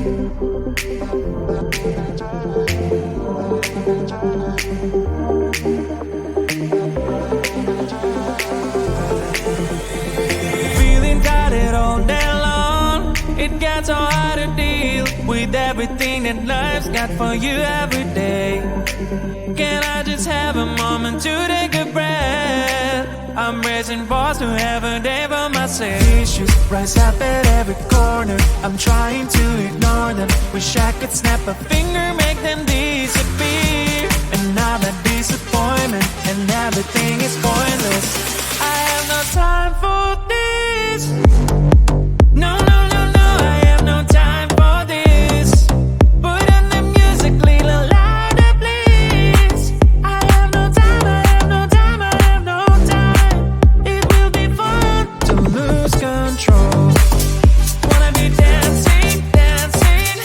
Feeling tired all day long. It gets so hard to deal with everything that life's got for you every day. Can I just have a moment to take a breath? I'm raising balls to have a day for myself. Issues rise up at every corner. I'm trying to ignore them. Wish I could snap a finger, make them disappear. And now that disappointment and everything is pointless. I have no time for this. No, no, no, no, I have no time for this. Put on the music, little louder, please. I have no time, I have no time, I have no time. It will be fun to lose control. Wanna be dancing, dancing.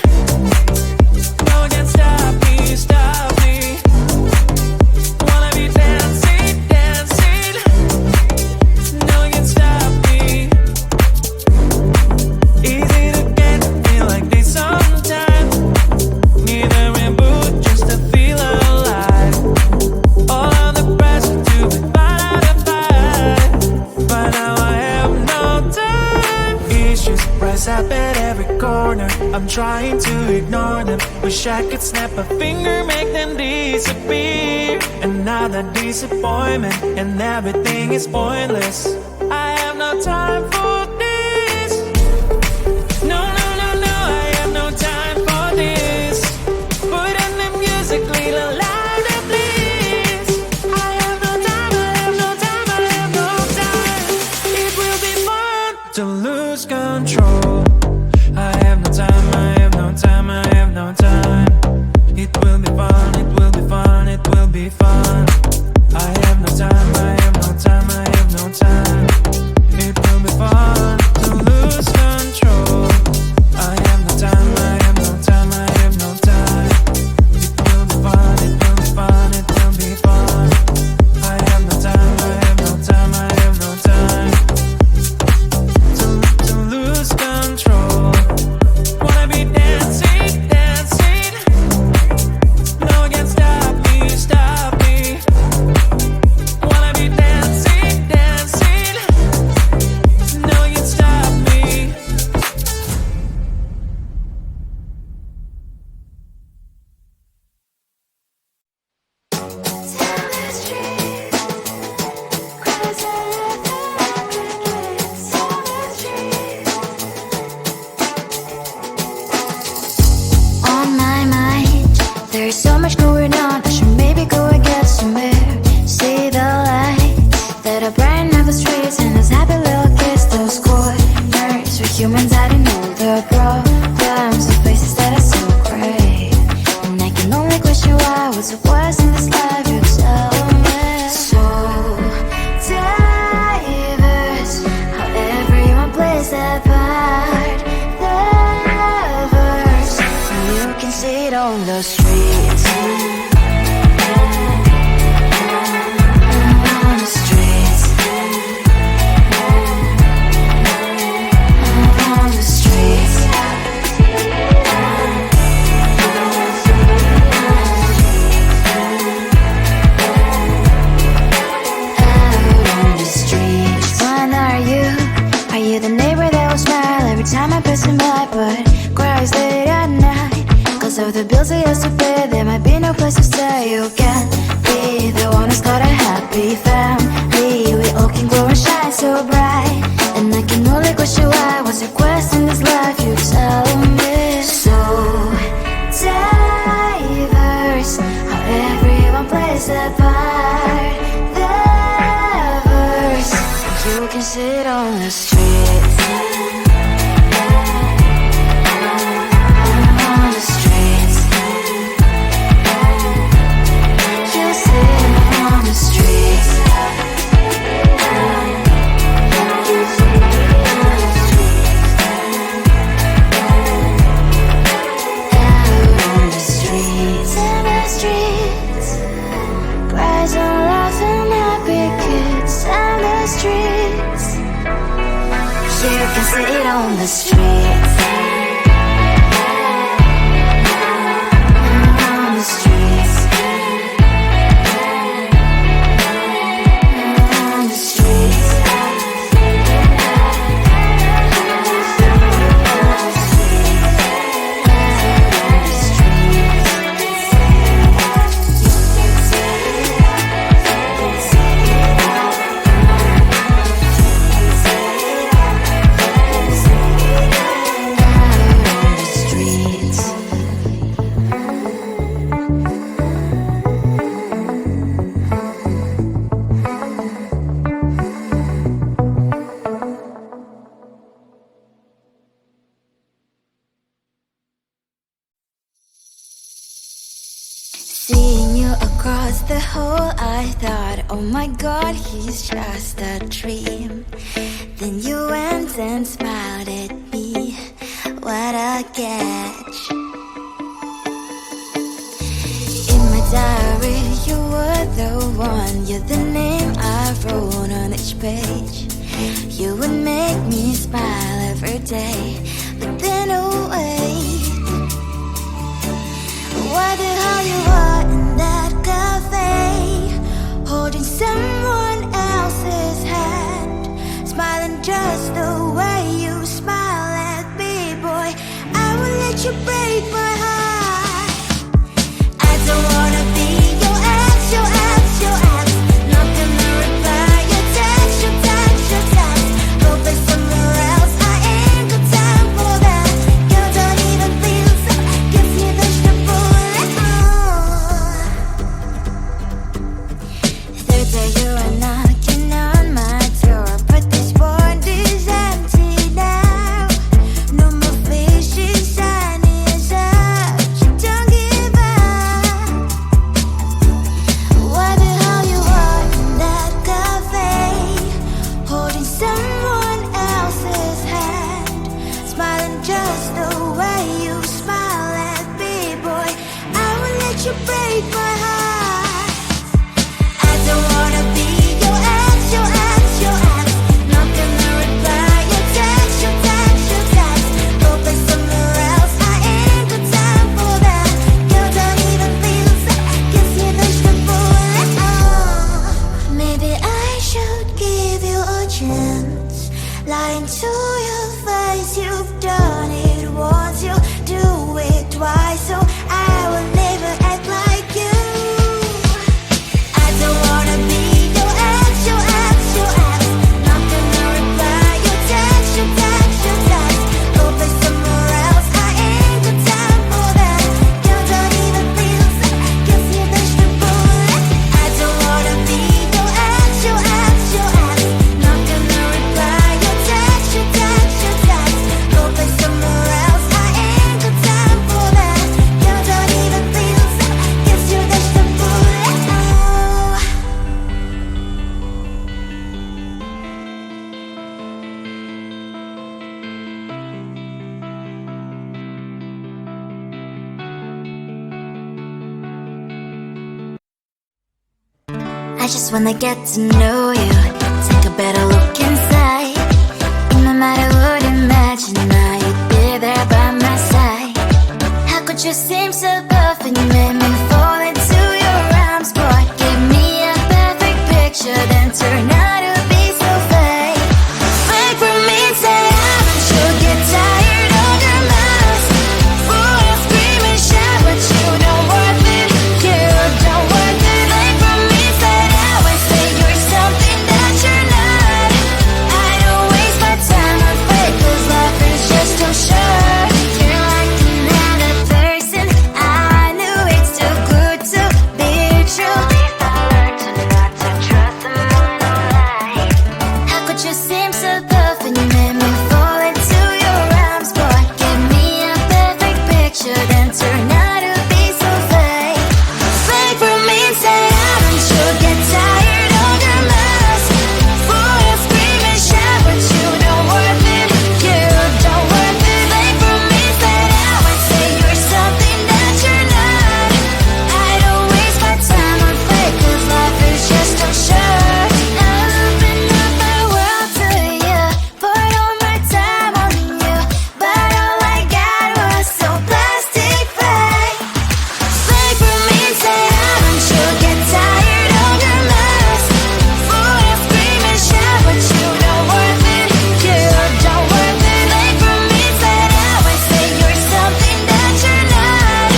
No one can stop me, stop me. Wanna be dancing, dancing. No one can stop me. Easy to get to feel like this sometimes. Need a reboot just to feel alive. All of the pressure to be part of the fight. But now I have no time. Issues rise up at every corner. I'm trying to ignore them. Wish I could snap a finger, make them disappear. And now that disappointment and everything is pointless. I have no time for this. No, no, no, no, I have no time for this. Put on the music, little louder, please. I have no time, I have no time, I have no time. It will be fun to lose control. I have no time, I have no time, I have no time. It will be fun, it will be fun, it will be fun. I have no time, I have no time, I have no time. It will be fun to lose control. I have no time, I have no time, I have no time. It will be fun, it will be fun, it will be fun. I have no time, I have no time, I have no time. To lose control. Wanna be dancing, dancing. No one can stop me, stop me. Wanna be dancing, dancing. No one can stop me. On my mind, there's so much going on. I should maybe go and get somewhere. See the lights that are brighten up the streets, and those happy little kids, those corners where humans hiding all the problems, the places that are so great. And I can only question why, what's the worst in this life, you tell me. So diverse, how everyone plays their part. The verse, you can see it on the streets. On the streets. On the streets. Out on the streets. When are you? Are you the neighbor that will smile every time I pass him by, but cries late at night? Cause of the bills he has to pay, there might be no place to stay. You can't be the one who's got a happy family. We all can grow and shine so bright. And I can only question why, what's your quest in this life, you tell me. So diverse, how everyone plays their part. The verse, you can sit on the streets. On the streets. You sit on the streets. Out on the streets. In the streets. Cries and laughs and happy kids. On the streets. You can sit on the streets. Seeing you across the hall, I thought, oh my god, he's just a dream. Then you went and smiled at me. What a catch. In my diary, you were the one. You're the name I wrote on each page. You would make me smile every day. But then, oh wait, why the hell you are in that cafe, holding someone else's hand, smiling just the way you smile at me, boy. I will let you break my heart. I don't wanna be your ex, your ex, your ex. Not gonna reply your text, your text, your text. Go play somewhere else, I ain't got time for that. You don't even feel so, gives me vegetable. Third day you are knocking on my door, but this one is empty now. No more fishes, sunny as up. You don't give up. Why the hell you are in that cafe, holding someone else's hand, smiling just the way you smile at me, boy. I will let you break my heart. I don't wanna be your ex, your ex, your ex. Not gonna reply your text, your text, your text. Go play somewhere else, I ain't got time for that. You don't even feel so, gives me vegetable. Maybe I should give you a chance. Lying to your face, you've done it once, you do it twice, so I will never act like you. I don't wanna be your ex, your ex, your ex. Not gonna reply your text, your text, your text. Go play somewhere else, I ain't got time for that. You don't even feel so, gives me vegetable. I don't wanna be your ex, your ex, your ex. Not gonna reply your text, your text, your text. Go play somewhere else, I ain't got time for that. You don't even feel so, gives you vegetable. I just wanna get to know you, take a better look inside. No matter what, imagine now you'd be there by my side. How could you seem so perfect, you made me fall into your arms, boy. Give me a perfect picture, then turn out to be so fake. Fake for me, say I'm sure get tired of your mask. Full of scream and shout, but you don't worth it, you don't worth it. Fake for me, say I would say you're something that you're not. I don't waste my time on fake, 'cause life is just too short. You're like another person, I knew it's too good to be true. I learned to not to trust someone online. How could you seem so perfect, you made me fall into your arms, boy. Give me a perfect picture, then turn out to be so fake. Fake for me, say I'm sure get tired of your mask. Full of scream and shout, but you don't worth it, you don't worth it. Fake for me, say I would say you're something that you're not. I don't waste my time on fake, 'cause life is just too short. Open up my world to you, poured all my time on you, but all I got was so plastic fake. Fake for me, say I'm sure get tired of your mask. Full of scream and shout, but you don't worth it, you don't worth it. Fake for me, say I would say you're something that you're not.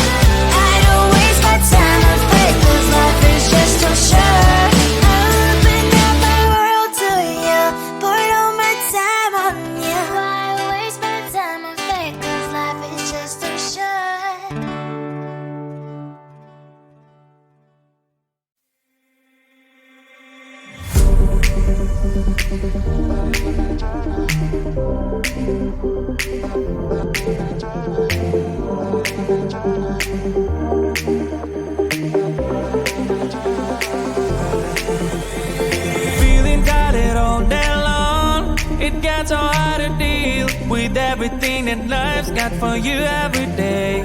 I don't waste my time on fake, 'cause life is just too short. Open up my world to you, poured all my time on you. Why waste my time on fake, 'cause life is just too short. so hard to deal with everything that life's got for you every day.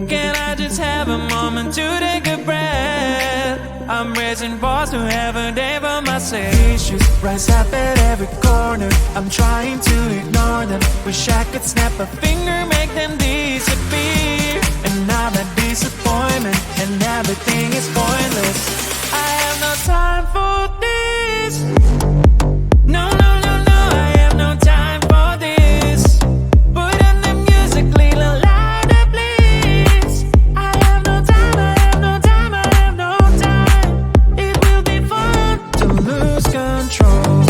Can I just have a moment to take a breath? I'm raising balls to have a day for myself. Issues rise up at every corner. I'm trying to ignore them. Wish I could snap a finger, make them disappear. And now that disappointment and everything is pointless. I have no time for this. No, no, no, no, I have no time for this. Put on the music, little louder, please. I have no time, I have no time, I have no time. It will be fun to lose control.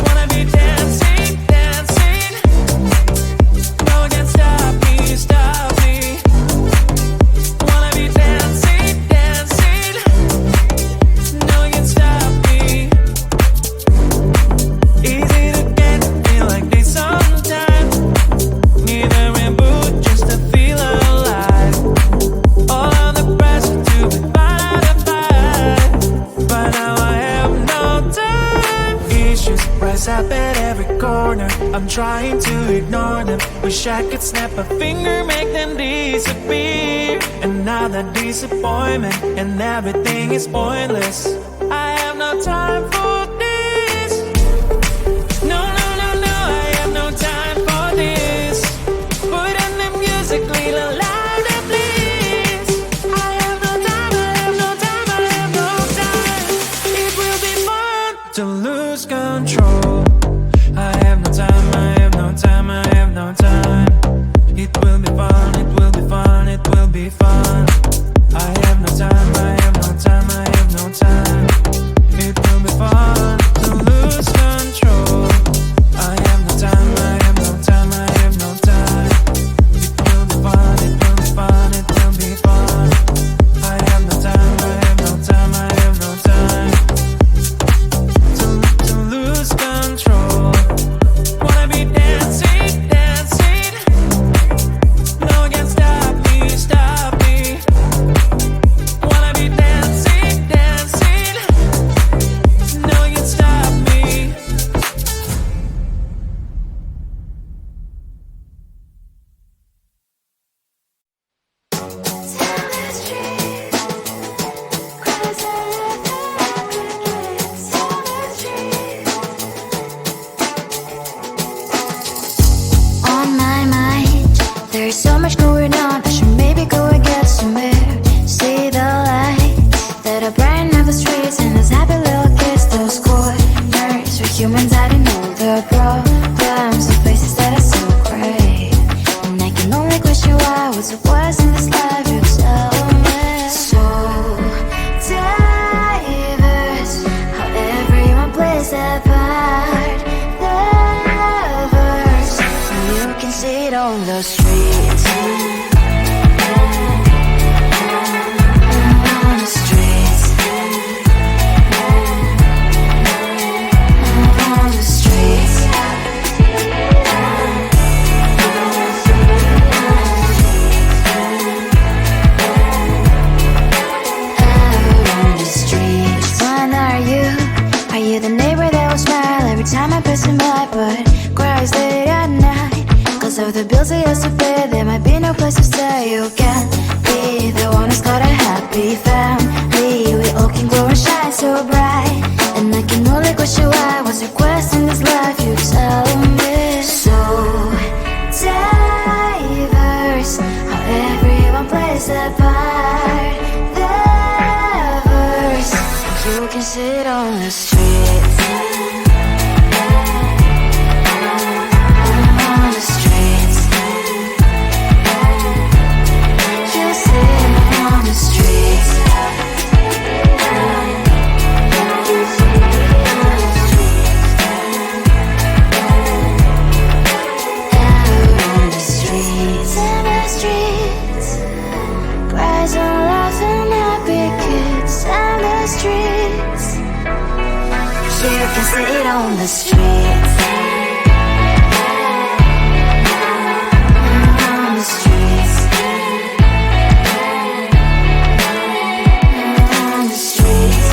Wanna be dancing, dancing. No one can stop me, stop me. Wanna be dancing, dancing. No one can stop me. Easy to get, feel like this sometimes. Need a reboot just to feel alive. All on the pressure to be fight. But now I have no time. Issues rise up at every corner. I'm trying to ignore them. Wish I could snap a finger, make them disappear. And now that disappointment and everything is pointless. I have no time for this. No, no, no, no, I have no time for this. Put on the music, little louder, please. I have no time, I have no time, I have no time. It will be fun to lose control. I have no time, I have no time, I have no time. It will be fun, it will be fun, it will be fun. I have no time, I have no time, I have no time. It will be fun to lose control. I have no time, I have no time, I have no time. It will be fun, it will be fun, it will be fun. I have no time, I have no time, I have no time. To lose control. Wanna be dancing, dancing. No one can stop me, stop me. Wanna be dancing, dancing. No one can stop me. On my mind, there's so much going on. I should maybe go and get some air. See the lights that are brighten up the streets, and those happy little kids, those corners where humans hiding all their problems, the places that are so great. And I can only question why. What's the worst in this life? You tell me. So diverse, how everyone plays their part. Lovers, you can see it on the streets. On the streets. On the streets. Out on the streets. When are you? Are you the neighbor that will smile every time I pass him by, but cries late at night? Cause of the bills he has to pay, there might be no place to stay. You can be the one who's got a happy family. We all can glow and shine so bright. And I can only question why. What's your quest in this life? You tell me. So diverse, how everyone plays their part. Lovers, you can sit on the streets. On the streets. You sit on the streets. Out on the streets. In the streets. Cries and laughing happy kids. In the streets. You can sit on the streets. On the streets. On the streets.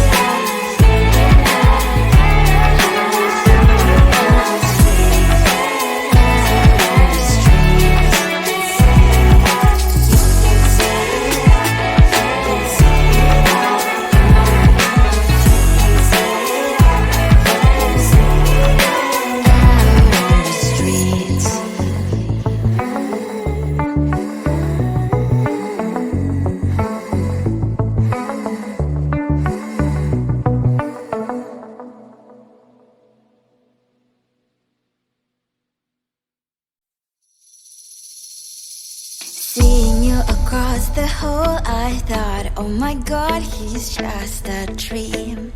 Seeing you across the hall, I thought, oh my god, he's just a dream.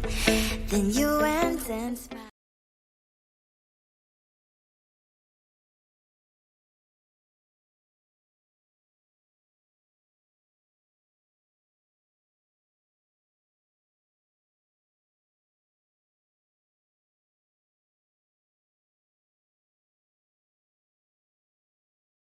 Then you went and smiled.